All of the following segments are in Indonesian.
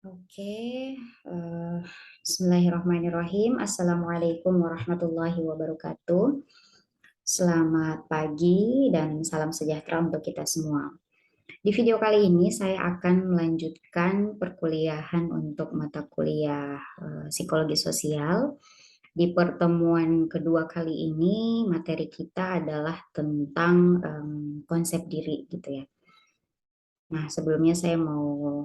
Oke, eh, Bismillahirrahmanirrahim. Assalamualaikum warahmatullahi wabarakatuh. Selamat pagi dan salam sejahtera untuk kita semua. Di video kali ini saya akan melanjutkan perkuliahan untuk mata kuliah psikologi sosial. Di pertemuan kedua kali ini materi kita adalah tentang konsep diri gitu ya. Nah, sebelumnya saya mau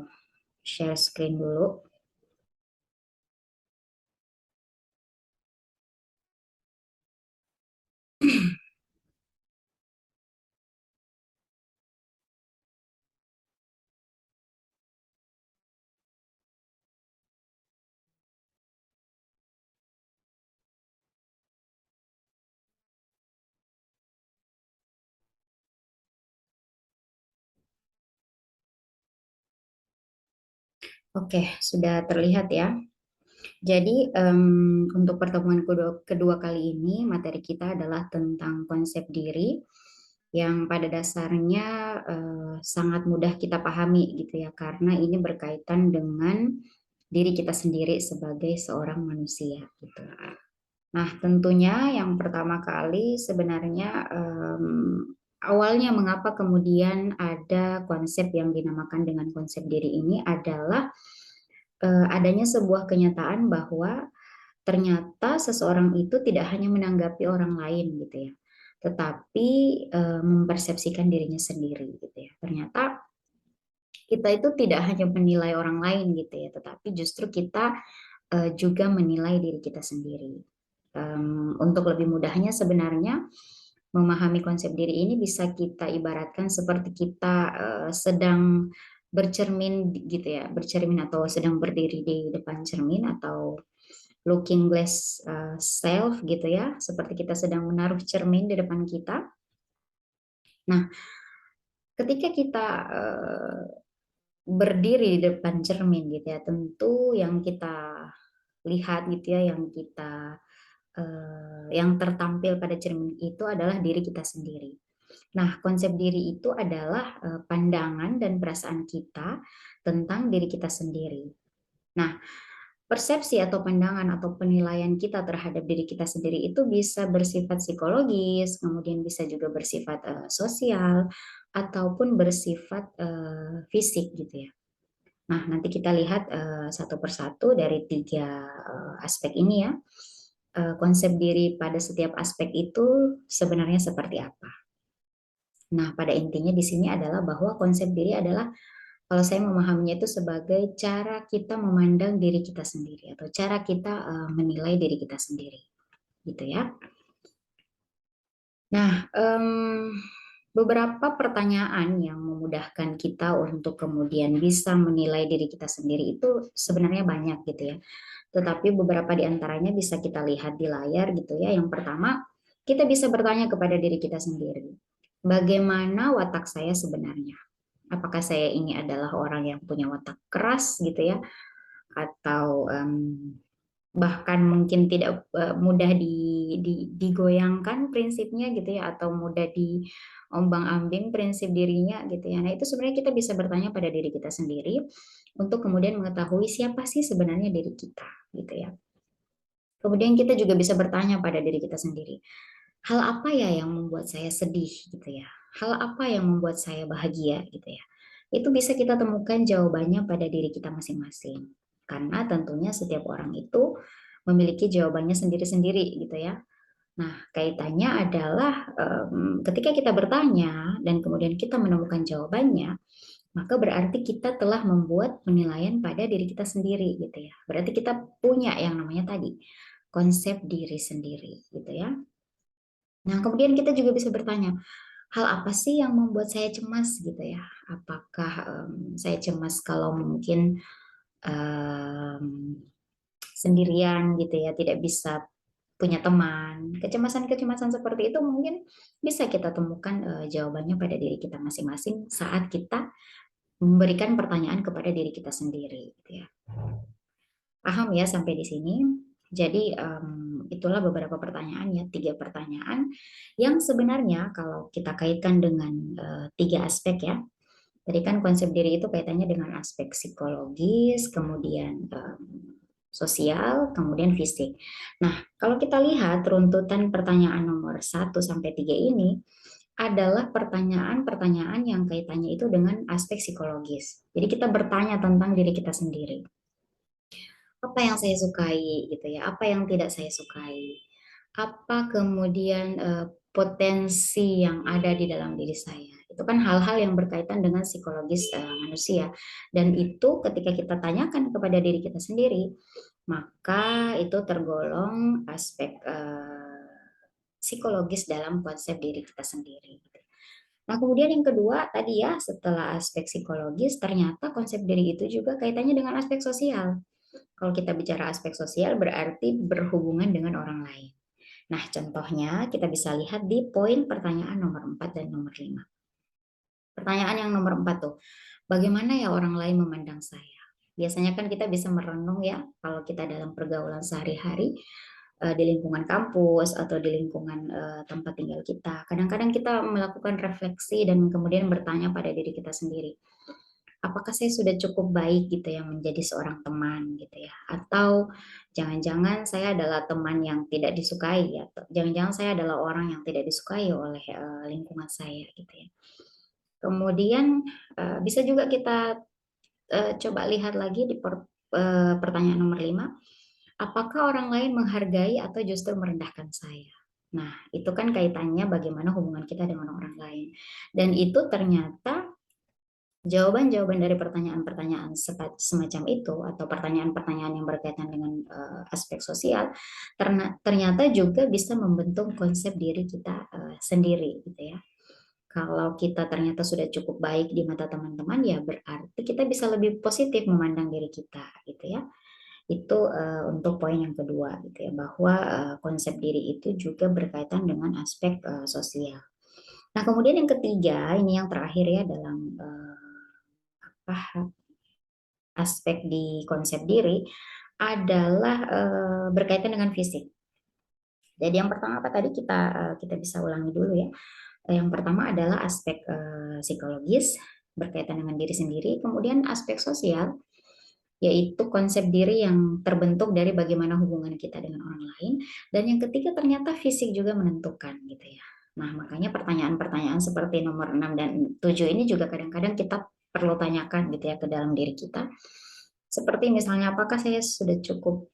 share screen dulu. Oke, sudah terlihat ya. Jadi, untuk pertemuan kedua kali ini, materi kita adalah tentang konsep diri yang pada dasarnya sangat mudah kita pahami gitu ya, karena ini berkaitan dengan diri kita sendiri sebagai seorang manusia gitu. Nah, tentunya yang pertama kali sebenarnya awalnya mengapa kemudian ada konsep yang dinamakan dengan konsep diri ini adalah adanya sebuah kenyataan bahwa ternyata seseorang itu tidak hanya menanggapi orang lain gitu ya, tetapi mempersepsikan dirinya sendiri gitu ya. Ternyata kita itu tidak hanya menilai orang lain gitu ya, tetapi justru kita juga menilai diri kita sendiri. Untuk lebih mudahnya sebenarnya memahami konsep diri ini bisa kita ibaratkan seperti kita sedang bercermin gitu ya, bercermin atau sedang berdiri di depan cermin atau looking glass self gitu ya, seperti kita sedang menaruh cermin di depan kita. Nah, ketika kita berdiri di depan cermin gitu ya, tentu yang kita lihat gitu ya, yang tertampil pada cermin itu adalah diri kita sendiri. Nah, konsep diri itu adalah pandangan dan perasaan kita tentang diri kita sendiri. Nah, persepsi atau pandangan atau penilaian kita terhadap diri kita sendiri itu bisa bersifat psikologis, kemudian bisa juga bersifat sosial, ataupun bersifat fisik gitu ya. Nah, nanti kita lihat satu persatu dari tiga aspek ini ya. Konsep diri pada setiap aspek itu sebenarnya seperti apa. Nah, pada intinya di sini adalah bahwa konsep diri adalah kalau saya memahaminya itu sebagai cara kita memandang diri kita sendiri atau cara kita menilai diri kita sendiri, gitu ya. Nah, beberapa pertanyaan yang memudahkan kita untuk kemudian bisa menilai diri kita sendiri itu sebenarnya banyak gitu ya. Tetapi beberapa di antaranya bisa kita lihat di layar gitu ya. Yang pertama, kita bisa bertanya kepada diri kita sendiri, bagaimana watak saya sebenarnya? Apakah saya ini adalah orang yang punya watak keras gitu ya, atau bahkan mungkin tidak mudah digoyangkan prinsipnya gitu ya, atau mudah diombang-ambing prinsip dirinya gitu ya. Nah, itu sebenarnya kita bisa bertanya pada diri kita sendiri untuk kemudian mengetahui siapa sih sebenarnya diri kita gitu ya. Kemudian kita juga bisa bertanya pada diri kita sendiri, hal apa ya yang membuat saya sedih gitu ya? Hal apa yang membuat saya bahagia gitu ya? Itu bisa kita temukan jawabannya pada diri kita masing-masing. Karena tentunya setiap orang itu memiliki jawabannya sendiri-sendiri gitu ya. Nah, kaitannya adalah ketika kita bertanya dan kemudian kita menemukan jawabannya, maka berarti kita telah membuat penilaian pada diri kita sendiri gitu ya. Berarti kita punya yang namanya tadi konsep diri sendiri gitu ya. Nah, kemudian kita juga bisa bertanya, hal apa sih yang membuat saya cemas gitu ya? Apakah saya cemas kalau mungkin em, sendirian gitu ya, tidak bisa punya teman. Kecemasan-kecemasan seperti itu mungkin bisa kita temukan jawabannya pada diri kita masing-masing saat kita memberikan pertanyaan kepada diri kita sendiri gitu ya. Paham ya sampai di sini? Jadi itulah beberapa pertanyaan ya, tiga pertanyaan yang sebenarnya kalau kita kaitkan dengan tiga aspek ya, Tadi kan konsep diri itu kaitannya dengan aspek psikologis, kemudian sosial, kemudian fisik. Nah, kalau kita lihat runtutan pertanyaan nomor 1 sampai 3 ini adalah pertanyaan-pertanyaan yang kaitannya itu dengan aspek psikologis. Jadi kita bertanya tentang diri kita sendiri. Apa yang saya sukai gitu ya, apa yang tidak saya sukai. Apa kemudian potensi yang ada di dalam diri saya. Itu kan hal-hal yang berkaitan dengan psikologis manusia. Dan itu ketika kita tanyakan kepada diri kita sendiri, maka itu tergolong aspek psikologis dalam konsep diri kita sendiri. Nah, kemudian yang kedua tadi ya, setelah aspek psikologis, ternyata konsep diri itu juga kaitannya dengan aspek sosial. Kalau kita bicara aspek sosial berarti berhubungan dengan orang lain. Nah, contohnya kita bisa lihat di poin pertanyaan nomor 4 dan nomor 5. Pertanyaan yang nomor 4 tuh, bagaimana ya orang lain memandang saya? Biasanya kan kita bisa merenung ya, kalau kita dalam pergaulan sehari-hari, di lingkungan kampus atau di lingkungan tempat tinggal kita. Kadang-kadang kita melakukan refleksi dan kemudian bertanya pada diri kita sendiri, apakah saya sudah cukup baik gitu ya menjadi seorang teman gitu ya, atau jangan-jangan saya adalah teman yang tidak disukai ya, atau jangan-jangan saya adalah orang yang tidak disukai oleh lingkungan saya gitu ya. Kemudian bisa juga kita coba lihat lagi di pertanyaan nomor 5, apakah orang lain menghargai atau justru merendahkan saya? Nah, itu kan kaitannya bagaimana hubungan kita dengan orang lain. Dan itu ternyata jawaban-jawaban dari pertanyaan-pertanyaan semacam itu atau pertanyaan-pertanyaan yang berkaitan dengan aspek sosial ternyata juga bisa membentuk konsep diri kita sendiri gitu ya. Kalau kita ternyata sudah cukup baik di mata teman-teman ya berarti kita bisa lebih positif memandang diri kita gitu ya. Itu untuk poin yang kedua gitu ya, bahwa konsep diri itu juga berkaitan dengan aspek sosial. Nah, kemudian yang ketiga, ini yang terakhir ya dalam aspek di konsep diri adalah berkaitan dengan fisik. Jadi yang pertama apa tadi kita bisa ulangi dulu ya. Yang pertama adalah aspek psikologis berkaitan dengan diri sendiri, kemudian aspek sosial yaitu konsep diri yang terbentuk dari bagaimana hubungan kita dengan orang lain, dan yang ketiga ternyata fisik juga menentukan gitu ya. Nah, makanya pertanyaan-pertanyaan seperti nomor 6 dan 7 ini juga kadang-kadang kita perlu tanyakan gitu ya ke dalam diri kita. Seperti misalnya apakah saya sudah cukup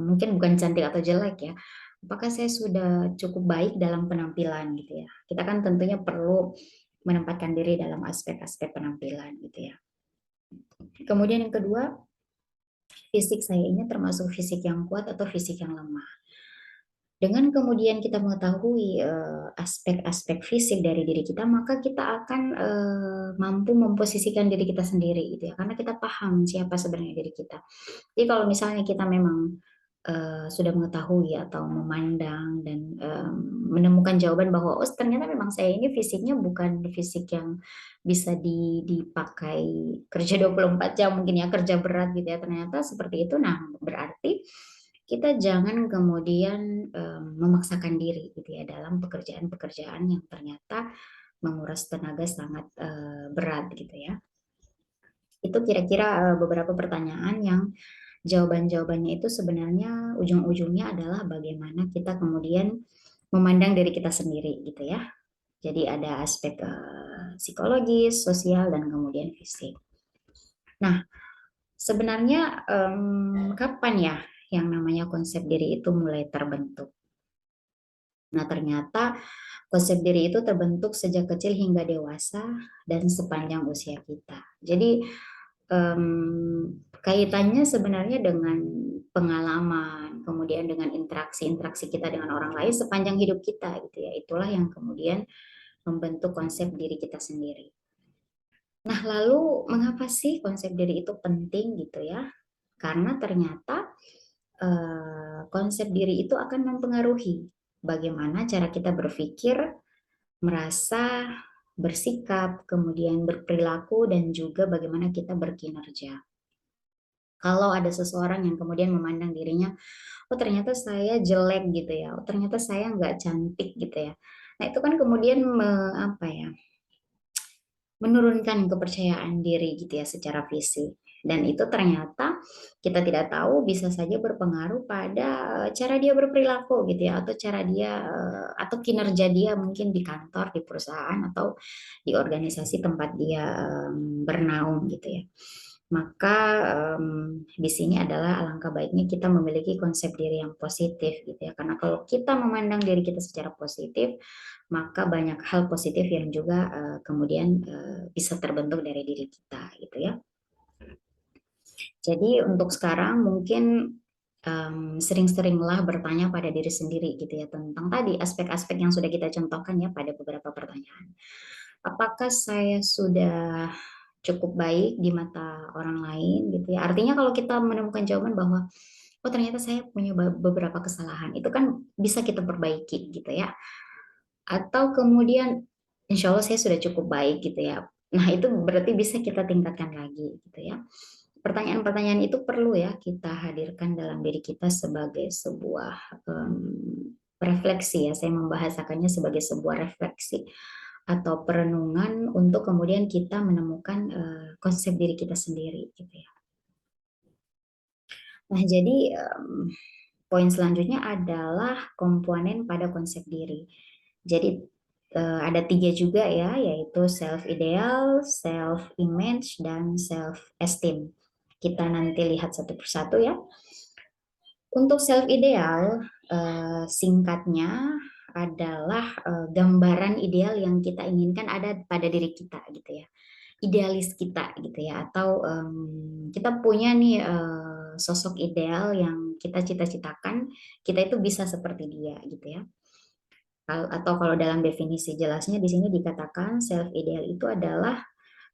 mungkin bukan cantik atau jelek ya. Apakah saya sudah cukup baik dalam penampilan gitu ya. Kita kan tentunya perlu menempatkan diri dalam aspek-aspek penampilan gitu ya. Kemudian yang kedua, fisik saya ini termasuk fisik yang kuat atau fisik yang lemah. Dengan kemudian kita mengetahui aspek-aspek fisik dari diri kita, maka kita akan mampu memposisikan diri kita sendiri gitu ya, karena kita paham siapa sebenarnya diri kita. Jadi kalau misalnya kita memang sudah mengetahui atau memandang dan menemukan jawaban bahwa oh ternyata memang saya ini fisiknya bukan fisik yang bisa dipakai kerja 24 jam mungkin ya, kerja berat gitu ya, ternyata seperti itu. Nah, berarti kita jangan kemudian memaksakan diri gitu ya dalam pekerjaan-pekerjaan yang ternyata menguras tenaga sangat berat gitu ya. Itu kira-kira beberapa pertanyaan yang jawaban-jawabannya itu sebenarnya ujung-ujungnya adalah bagaimana kita kemudian memandang diri kita sendiri gitu ya. Jadi ada aspek psikologis, sosial, dan kemudian fisik. Nah, sebenarnya kapan ya yang namanya konsep diri itu mulai terbentuk? Nah, ternyata konsep diri itu terbentuk sejak kecil hingga dewasa dan sepanjang usia kita. Jadi kaitannya sebenarnya dengan pengalaman, kemudian dengan interaksi-interaksi kita dengan orang lain sepanjang hidup kita gitu ya. Itulah yang kemudian membentuk konsep diri kita sendiri. Nah, lalu mengapa sih konsep diri itu penting gitu ya? Karena ternyata konsep diri itu akan mempengaruhi bagaimana cara kita berpikir, merasa, bersikap, kemudian berperilaku, dan juga bagaimana kita berkinerja. Kalau ada seseorang yang kemudian memandang dirinya, oh ternyata saya jelek gitu ya, oh ternyata saya nggak cantik gitu ya. Nah itu kan kemudian apa ya, menurunkan kepercayaan diri gitu ya secara fisik. Dan itu ternyata kita tidak tahu bisa saja berpengaruh pada cara dia berperilaku gitu ya, atau cara dia atau kinerja dia mungkin di kantor, di perusahaan atau di organisasi tempat dia bernaung gitu ya. Maka di sini adalah alangkah baiknya kita memiliki konsep diri yang positif gitu ya. Karena kalau kita memandang diri kita secara positif, maka banyak hal positif yang juga kemudian bisa terbentuk dari diri kita gitu ya. Jadi untuk sekarang mungkin sering-seringlah bertanya pada diri sendiri gitu ya tentang tadi aspek-aspek yang sudah kita contohkan ya pada beberapa pertanyaan. Apakah saya sudah cukup baik di mata orang lain gitu ya? Artinya kalau kita menemukan jawaban bahwa oh ternyata saya punya beberapa kesalahan, itu kan bisa kita perbaiki gitu ya. Atau kemudian insya Allah saya sudah cukup baik gitu ya. Nah itu berarti bisa kita tingkatkan lagi gitu ya. Pertanyaan-pertanyaan itu perlu ya kita hadirkan dalam diri kita sebagai sebuah refleksi ya. Saya membahasakannya sebagai sebuah refleksi atau perenungan untuk kemudian kita menemukan konsep diri kita sendiri gitu ya. Nah, jadi poin selanjutnya adalah komponen pada konsep diri. Jadi ada 3 juga ya, yaitu self ideal, self image, dan self esteem. Kita nanti lihat satu persatu ya. Untuk self ideal, singkatnya adalah gambaran ideal yang kita inginkan ada pada diri kita gitu ya, idealis kita gitu ya, atau kita punya nih sosok ideal yang kita cita-citakan, kita itu bisa seperti dia gitu ya. Atau kalau dalam definisi jelasnya di sini dikatakan self ideal itu adalah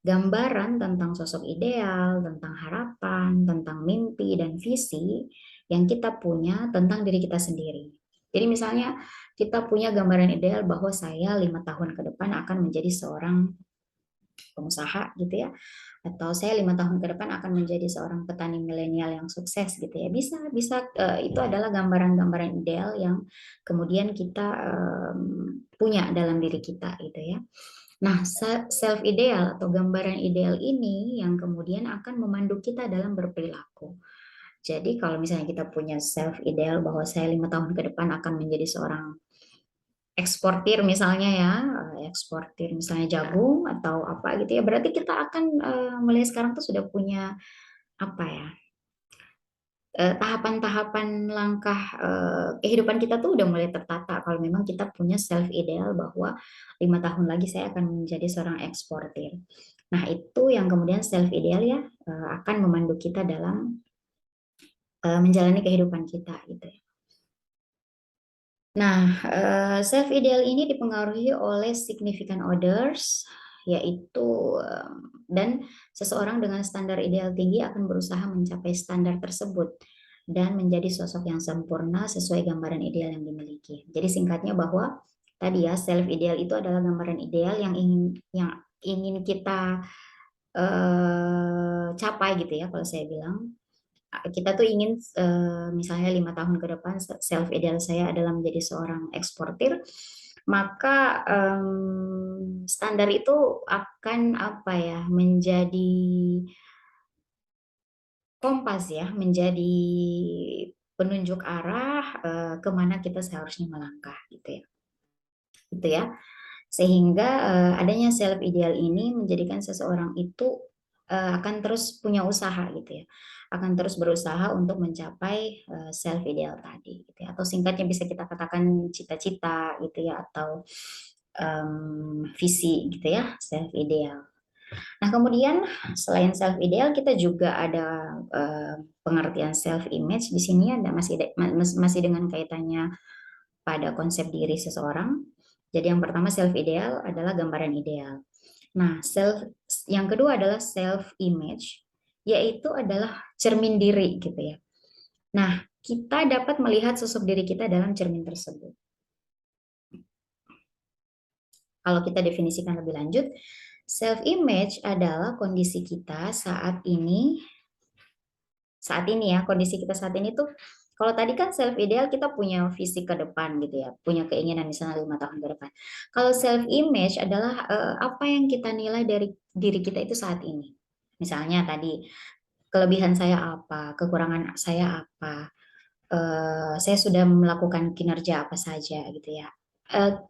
gambaran tentang sosok ideal, tentang harapan, tentang mimpi dan visi yang kita punya tentang diri kita sendiri. Jadi misalnya kita punya gambaran ideal bahwa saya 5 tahun ke depan akan menjadi seorang pengusaha gitu ya, atau saya 5 tahun ke depan akan menjadi seorang petani milenial yang sukses gitu ya. Bisa bisa itu adalah gambaran-gambaran ideal yang kemudian kita punya dalam diri kita gitu ya. Nah, self ideal atau gambaran ideal ini yang kemudian akan memandu kita dalam berperilaku. Jadi kalau misalnya kita punya self ideal bahwa saya 5 tahun ke depan akan menjadi seorang eksportir misalnya ya, eksportir misalnya jagung atau apa gitu ya, berarti kita akan mulai sekarang tuh sudah punya apa ya, tahapan-tahapan langkah kehidupan kita tuh udah mulai tertata kalau memang kita punya self ideal bahwa 5 tahun lagi saya akan menjadi seorang eksportir. Nah itu yang kemudian self ideal ya akan memandu kita dalam menjalani kehidupan kita gitu ya. Nah, self ideal ini dipengaruhi oleh significant others, yaitu dan seseorang dengan standar ideal tinggi akan berusaha mencapai standar tersebut dan menjadi sosok yang sempurna sesuai gambaran ideal yang dimiliki. Jadi singkatnya bahwa tadi ya self ideal itu adalah gambaran ideal yang ingin kita capai gitu ya kalau saya bilang kita tuh ingin misalnya 5 tahun ke depan self ideal saya adalah menjadi seorang eksportir, maka standar itu akan apa ya menjadi kompas ya, menjadi penunjuk arah kemana kita seharusnya melangkah gitu ya, gitu ya. Sehingga adanya self ideal ini menjadikan seseorang itu akan terus punya usaha gitu ya, akan terus berusaha untuk mencapai self ideal tadi gitu ya. Atau singkatnya bisa kita katakan cita-cita gitu ya, atau visi gitu ya, self ideal. Nah kemudian selain self ideal kita juga ada pengertian self image. Di sini ada masih dengan kaitannya pada konsep diri seseorang. Jadi yang pertama self ideal adalah gambaran ideal. Nah, yang kedua adalah self image, yaitu adalah cermin diri gitu ya. Nah, kita dapat melihat sosok diri kita dalam cermin tersebut. Kalau kita definisikan lebih lanjut, self image adalah kondisi kita saat ini ya, kondisi kita saat ini tuh Kalau tadi kan self ideal kita punya visi ke depan gitu ya, punya keinginan misalnya 5 tahun ke depan. Kalau self image adalah apa yang kita nilai dari diri kita itu saat ini. Misalnya tadi kelebihan saya apa, kekurangan saya apa, saya sudah melakukan kinerja apa saja gitu ya.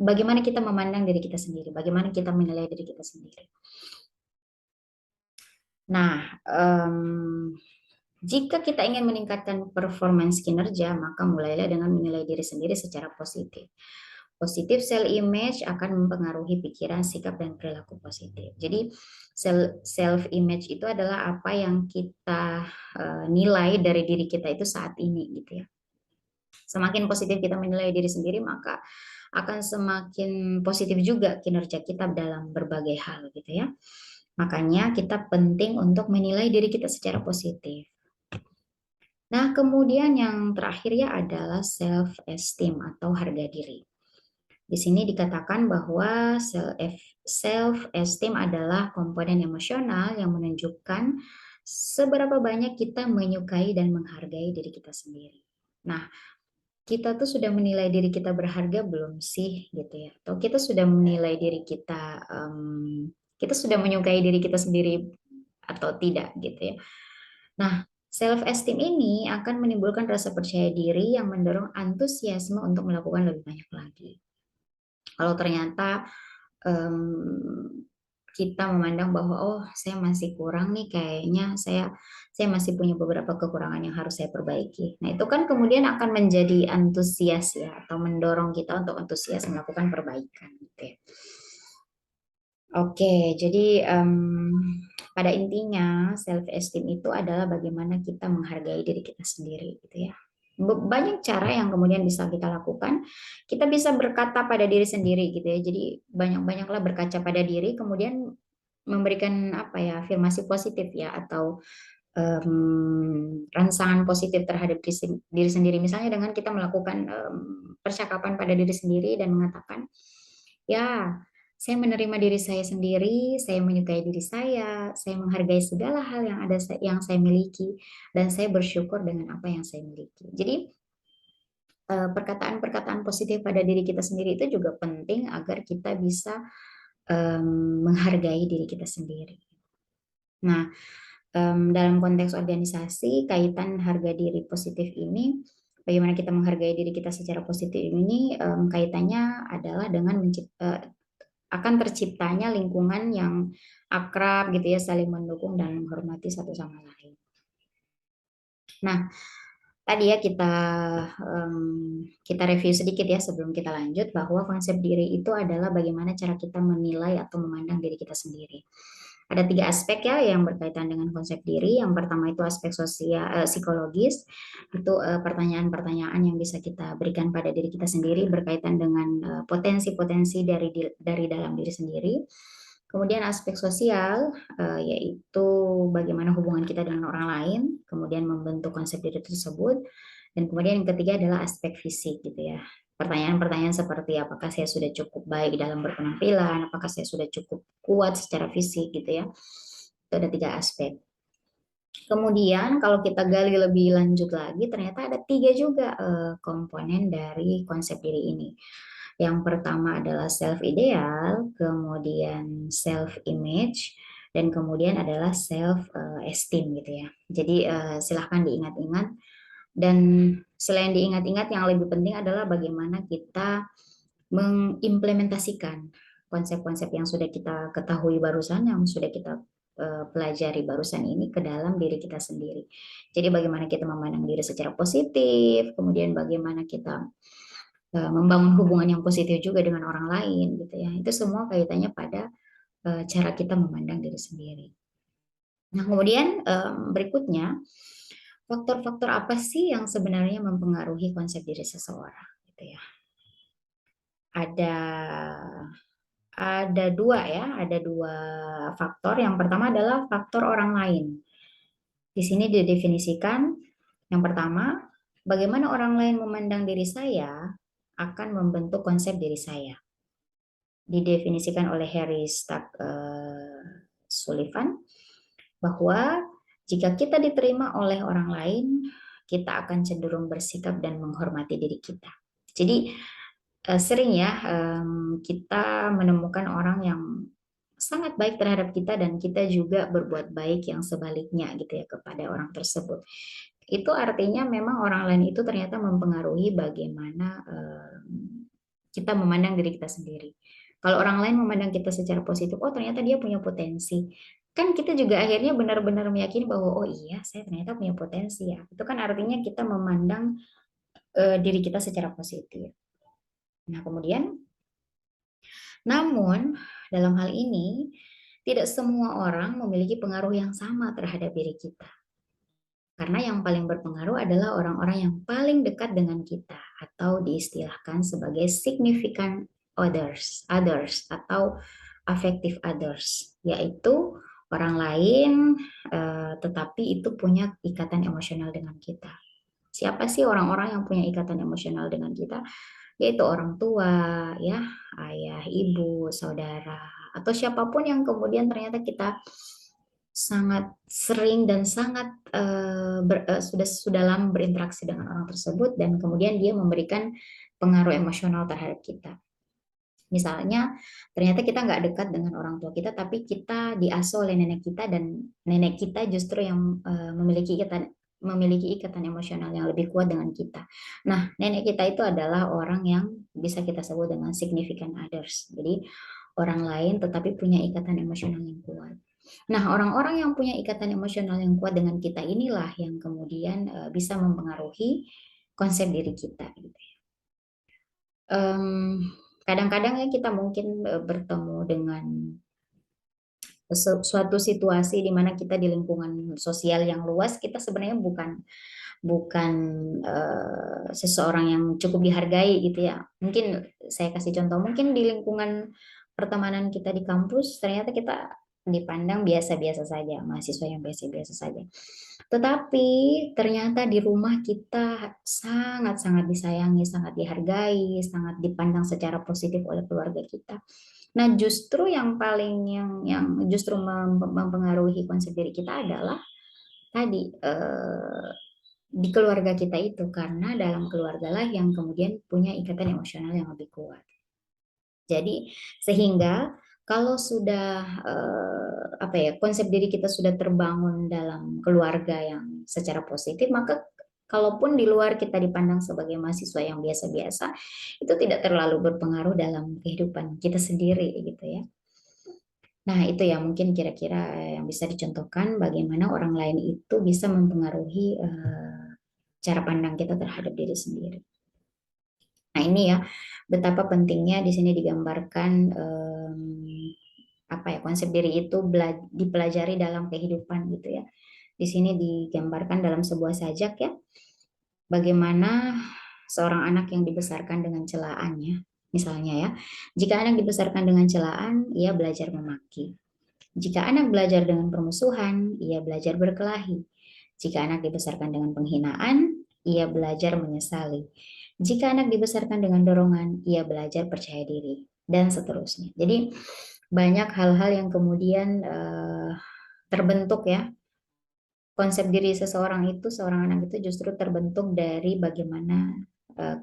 Bagaimana kita memandang diri kita sendiri, bagaimana kita menilai diri kita sendiri. Nah, jika kita ingin meningkatkan performance kinerja, maka mulailah dengan menilai diri sendiri secara positif. Positif self image akan mempengaruhi pikiran, sikap, dan perilaku positif. Jadi self image itu adalah apa yang kita nilai dari diri kita itu saat ini gitu ya. Semakin positif kita menilai diri sendiri, maka akan semakin positif juga kinerja kita dalam berbagai hal gitu ya. Makanya kita penting untuk menilai diri kita secara positif. Nah, kemudian yang terakhir ya adalah self esteem atau harga diri. Di sini dikatakan bahwa self esteem adalah komponen emosional yang menunjukkan seberapa banyak kita menyukai dan menghargai diri kita sendiri. Nah, kita tuh sudah menilai diri kita berharga belum sih gitu ya? Atau kita sudah menilai diri kita, kita sudah menyukai diri kita sendiri atau tidak gitu ya? Nah, self esteem ini akan menimbulkan rasa percaya diri yang mendorong antusiasme untuk melakukan lebih banyak lagi. Kalau ternyata kita memandang bahwa oh saya masih kurang nih kayaknya saya masih punya beberapa kekurangan yang harus saya perbaiki. Nah, itu kan kemudian akan menjadi antusias ya atau mendorong kita untuk antusias melakukan perbaikan gitu ya. Oke, jadi pada intinya self esteem itu adalah bagaimana kita menghargai diri kita sendiri gitu ya. Banyak cara yang kemudian bisa kita lakukan. Kita bisa berkata pada diri sendiri gitu ya. Jadi banyak-banyaklah berkaca pada diri, kemudian memberikan apa ya afirmasi positif ya atau rangsangan positif terhadap diri sendiri. Misalnya dengan kita melakukan percakapan pada diri sendiri dan mengatakan, ya, saya menerima diri saya sendiri, saya menyukai diri saya menghargai segala hal yang yang saya miliki, dan saya bersyukur dengan apa yang saya miliki. Jadi perkataan-perkataan positif pada diri kita sendiri itu juga penting agar kita bisa menghargai diri kita sendiri. Nah, dalam konteks organisasi, kaitan harga diri positif ini, bagaimana kita menghargai diri kita secara positif ini, kaitannya adalah dengan akan terciptanya lingkungan yang akrab gitu ya, saling mendukung dan menghormati satu sama lain. Nah, tadi ya kita review sedikit ya sebelum kita lanjut bahwa konsep diri itu adalah bagaimana cara kita menilai atau memandang diri kita sendiri. Ada 3 aspek ya yang berkaitan dengan konsep diri. Yang pertama itu aspek sosial, psikologis. Itu pertanyaan-pertanyaan yang bisa kita berikan pada diri kita sendiri berkaitan dengan potensi-potensi dari dalam diri sendiri. Kemudian aspek sosial, yaitu bagaimana hubungan kita dengan orang lain, kemudian membentuk konsep diri tersebut. Dan kemudian yang ketiga adalah aspek fisik gitu ya. Pertanyaan-pertanyaan seperti apakah saya sudah cukup baik dalam berpenampilan, apakah saya sudah cukup kuat secara fisik gitu ya. Itu ada 3 aspek. Kemudian kalau kita gali lebih lanjut lagi, ternyata ada 3 juga komponen dari konsep diri ini. Yang pertama adalah self ideal, kemudian self image, dan kemudian adalah self esteem gitu ya. Jadi silahkan diingat-ingat, dan selain diingat-ingat yang lebih penting adalah bagaimana kita mengimplementasikan konsep-konsep yang sudah kita ketahui barusan, yang sudah kita pelajari barusan ini ke dalam diri kita sendiri. Jadi bagaimana kita memandang diri secara positif, kemudian bagaimana kita membangun hubungan yang positif juga dengan orang lain gitu ya. Itu semua kaitannya pada cara kita memandang diri sendiri. Nah, kemudian berikutnya, faktor-faktor apa sih yang sebenarnya mempengaruhi konsep diri seseorang gitu ya. Ada ada 2 ya, ada 2 faktor. Yang pertama adalah faktor orang lain. Di sini didefinisikan yang pertama, bagaimana orang lain memandang diri saya akan membentuk konsep diri saya. Didefinisikan oleh Harry Sullivan bahwa jika kita diterima oleh orang lain, kita akan cenderung bersikap dan menghormati diri kita. Jadi sering ya kita menemukan orang yang sangat baik terhadap kita dan kita juga berbuat baik yang sebaliknya gitu ya kepada orang tersebut. Itu artinya memang orang lain itu ternyata mempengaruhi bagaimana kita memandang diri kita sendiri. Kalau orang lain memandang kita secara positif, oh ternyata dia punya potensi. Kan kita juga akhirnya benar-benar meyakini bahwa oh iya, saya ternyata punya potensi ya. Itu kan artinya kita memandang diri kita secara positif. Nah, kemudian namun dalam hal ini tidak semua orang memiliki pengaruh yang sama terhadap diri kita. Karena yang paling berpengaruh adalah orang-orang yang paling dekat dengan kita atau diistilahkan sebagai significant others atau affective others, yaitu orang lain tetapi itu punya ikatan emosional dengan kita. Siapa sih orang-orang yang punya ikatan emosional dengan kita? Yaitu orang tua, ya, ayah, ibu, saudara, atau siapapun yang kemudian ternyata kita sangat sering dan sangat sudah lama berinteraksi dengan orang tersebut dan kemudian dia memberikan pengaruh emosional terhadap kita. Misalnya, ternyata kita nggak dekat dengan orang tua kita, tapi kita diasuh oleh nenek kita dan nenek kita justru yang memiliki ikatan emosional yang lebih kuat dengan kita. Nah, nenek kita itu adalah orang yang bisa kita sebut dengan significant others. Jadi, orang lain tetapi punya ikatan emosional yang kuat. Nah, orang-orang yang punya ikatan emosional yang kuat dengan kita inilah yang kemudian bisa mempengaruhi konsep diri kita. Gitu. Kadang-kadang ya kita mungkin bertemu dengan suatu situasi di mana kita di lingkungan sosial yang luas, kita sebenarnya bukan bukan seseorang yang cukup dihargai gitu ya. Mungkin saya kasih contoh, mungkin di lingkungan pertemanan kita di kampus ternyata kita dipandang biasa-biasa saja, mahasiswa yang biasa-biasa saja. Tetapi ternyata di rumah kita sangat-sangat disayangi, sangat dihargai, sangat dipandang secara positif oleh keluarga kita. Nah, justru yang paling yang justru mempengaruhi konsep diri kita adalah tadi di keluarga kita itu, karena dalam keluarga lah yang kemudian punya ikatan emosional yang lebih kuat. Jadi sehingga kalau sudah apa ya, konsep diri kita sudah terbangun dalam keluarga yang secara positif, maka kalaupun di luar kita dipandang sebagai mahasiswa yang biasa-biasa, itu tidak terlalu berpengaruh dalam kehidupan kita sendiri gitu ya. Nah, itu ya mungkin kira-kira yang bisa dicontohkan bagaimana orang lain itu bisa mempengaruhi cara pandang kita terhadap diri sendiri. Nah, ini ya betapa pentingnya di sini digambarkan apa ya, konsep diri itu dipelajari dalam kehidupan gitu ya. Di sini digambarkan dalam sebuah sajak ya, bagaimana seorang anak yang dibesarkan dengan celaannya, misalnya ya, jika anak dibesarkan dengan celaan, ia belajar memaki. Jika anak belajar dengan permusuhan, ia belajar berkelahi. Jika anak dibesarkan dengan penghinaan, ia belajar menyesali. Jika anak dibesarkan dengan dorongan, ia belajar percaya diri, dan seterusnya. Jadi banyak hal-hal yang kemudian terbentuk ya. Konsep diri seseorang itu, seorang anak itu justru terbentuk dari bagaimana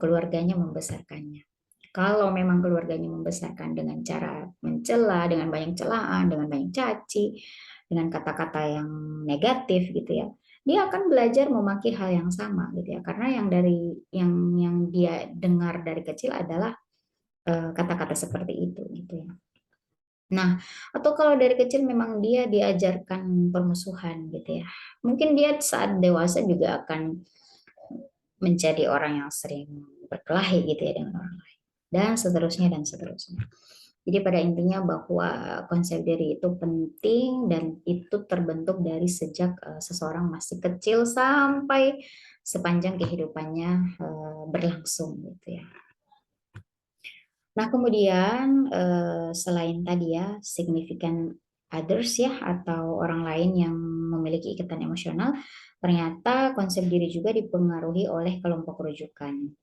keluarganya membesarkannya. Kalau memang keluarganya membesarkan dengan cara mencela, dengan banyak celaan, dengan banyak caci, dengan kata-kata yang negatif gitu ya, dia akan belajar memaki hal yang sama gitu ya. Karena yang dia dengar dari kecil adalah kata-kata seperti itu gitu ya. Nah, atau kalau dari kecil memang dia diajarkan permusuhan gitu ya. Mungkin dia saat dewasa juga akan menjadi orang yang sering berkelahi gitu ya dengan orang lain. Dan seterusnya dan seterusnya. Jadi pada intinya bahwa konsep diri itu penting dan itu terbentuk dari sejak seseorang masih kecil sampai sepanjang kehidupannya berlangsung gitu ya. Nah, kemudian selain tadi ya significant others ya atau orang lain yang memiliki ikatan emosional, ternyata konsep diri juga dipengaruhi oleh kelompok rujukan.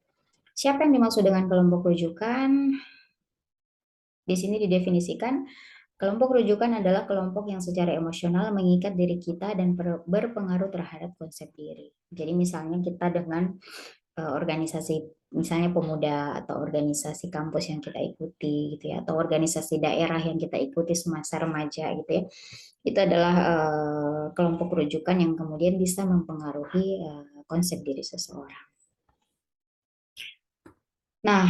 Siapa yang dimaksud dengan kelompok rujukan? Di sini didefinisikan Kelompok rujukan adalah kelompok yang secara emosional mengikat diri kita dan berpengaruh terhadap konsep diri. Jadi misalnya kita dengan organisasi misalnya pemuda atau organisasi kampus yang kita ikuti gitu ya, atau organisasi daerah yang kita ikuti semasa remaja gitu ya, itu adalah kelompok rujukan yang kemudian bisa mempengaruhi konsep diri seseorang. Nah,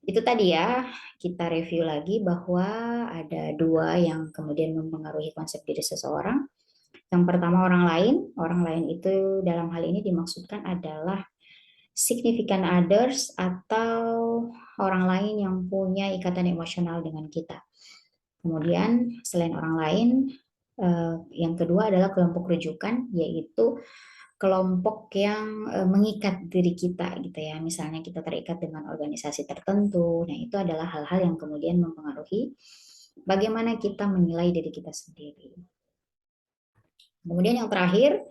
itu tadi ya, kita review lagi bahwa ada dua yang kemudian mempengaruhi konsep diri seseorang. Yang pertama orang lain itu dalam hal ini dimaksudkan adalah significant others atau orang lain yang punya ikatan emosional dengan kita. Kemudian selain orang lain, yang kedua adalah kelompok rujukan, yaitu kelompok yang mengikat diri kita gitu ya. Misalnya kita terikat dengan organisasi tertentu. Nah, itu adalah hal-hal yang kemudian mempengaruhi bagaimana kita menilai diri kita sendiri. Kemudian yang terakhir,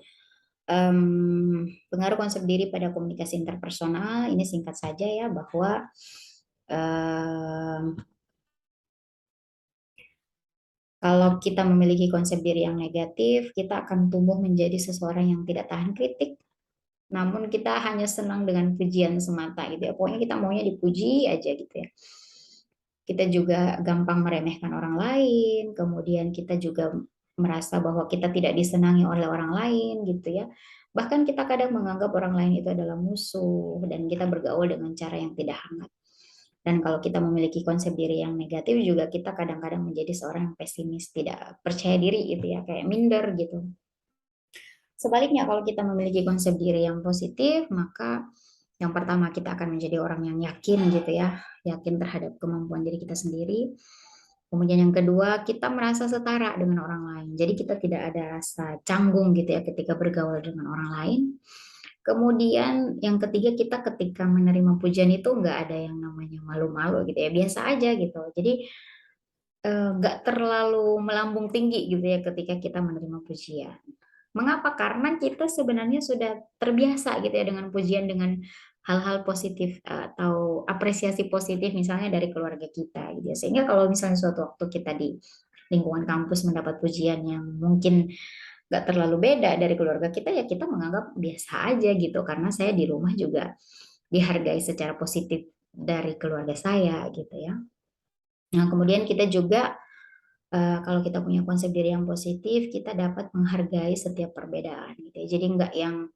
pengaruh konsep diri pada komunikasi interpersonal. Ini singkat saja ya, bahwa kalau kita memiliki konsep diri yang negatif, kita akan tumbuh menjadi seseorang yang tidak tahan kritik. Namun kita hanya senang dengan pujian semata gitu ya. Pokoknya kita maunya dipuji aja gitu ya. Kita juga gampang meremehkan orang lain, kemudian kita juga merasa bahwa kita tidak disenangi oleh orang lain gitu ya. Bahkan kita kadang menganggap orang lain itu adalah musuh dan kita bergaul dengan cara yang tidak hangat. Dan kalau kita memiliki konsep diri yang negatif juga kita kadang-kadang menjadi seorang yang pesimis, tidak percaya diri gitu ya, kayak minder gitu. Sebaliknya kalau kita memiliki konsep diri yang positif, maka yang pertama kita akan menjadi orang yang yakin gitu ya, yakin terhadap kemampuan diri kita sendiri. Kemudian yang kedua, kita merasa setara dengan orang lain. Jadi kita tidak ada rasa canggung gitu ya ketika bergaul dengan orang lain. Kemudian yang ketiga, kita ketika menerima pujian itu nggak ada yang namanya malu-malu gitu ya, biasa aja gitu. Jadi nggak terlalu melambung tinggi gitu ya ketika kita menerima pujian. Mengapa? Karena kita sebenarnya sudah terbiasa gitu ya dengan pujian, dengan hal-hal positif atau apresiasi positif misalnya dari keluarga kita gitu ya. Sehingga kalau misalnya suatu waktu kita di lingkungan kampus mendapat pujian yang mungkin nggak terlalu beda dari keluarga kita, ya kita menganggap biasa aja gitu, karena saya di rumah juga dihargai secara positif dari keluarga saya gitu ya. Nah, kemudian kita juga kalau kita punya konsep diri yang positif, kita dapat menghargai setiap perbedaan gitu ya. Jadi nggak yang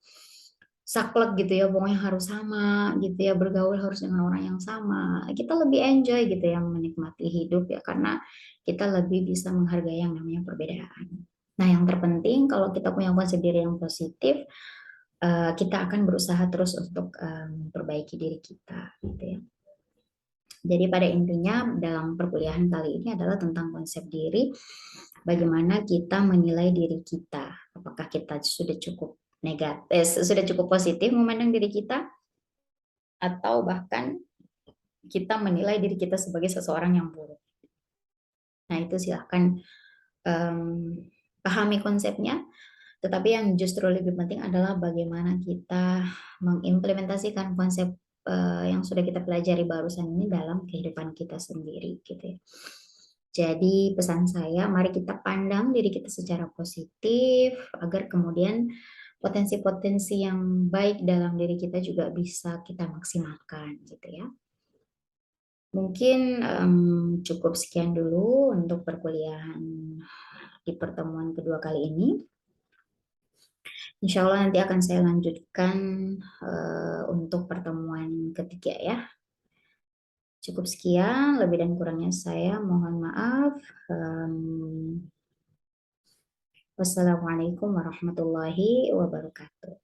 saklek gitu ya, pokoknya harus sama gitu ya, bergaul harus dengan orang yang sama. Kita lebih enjoy gitu ya menikmati hidup ya, karena kita lebih bisa menghargai yang namanya perbedaan. Nah, yang terpenting kalau kita punya konsep diri yang positif, kita akan berusaha terus untuk memperbaiki diri kita gitu ya. Jadi pada intinya dalam perkuliahan kali ini adalah tentang konsep diri, bagaimana kita menilai diri kita, apakah kita sudah cukup negatif, sudah cukup positif memandang diri kita, atau bahkan kita menilai diri kita sebagai seseorang yang buruk. Nah itu silahkan pahami konsepnya, tetapi yang justru lebih penting adalah bagaimana kita mengimplementasikan konsep yang sudah kita pelajari barusan ini dalam kehidupan kita sendiri gitu ya. Jadi pesan saya, mari kita pandang diri kita secara positif agar kemudian potensi-potensi yang baik dalam diri kita juga bisa kita maksimalkan gitu ya. Mungkin cukup sekian dulu untuk perkuliahan di pertemuan kedua kali ini. Insya Allah nanti akan saya lanjutkan untuk pertemuan ketiga ya. Cukup sekian, lebih dan kurangnya saya mohon maaf. Wassalamualaikum warahmatullahi wabarakatuh.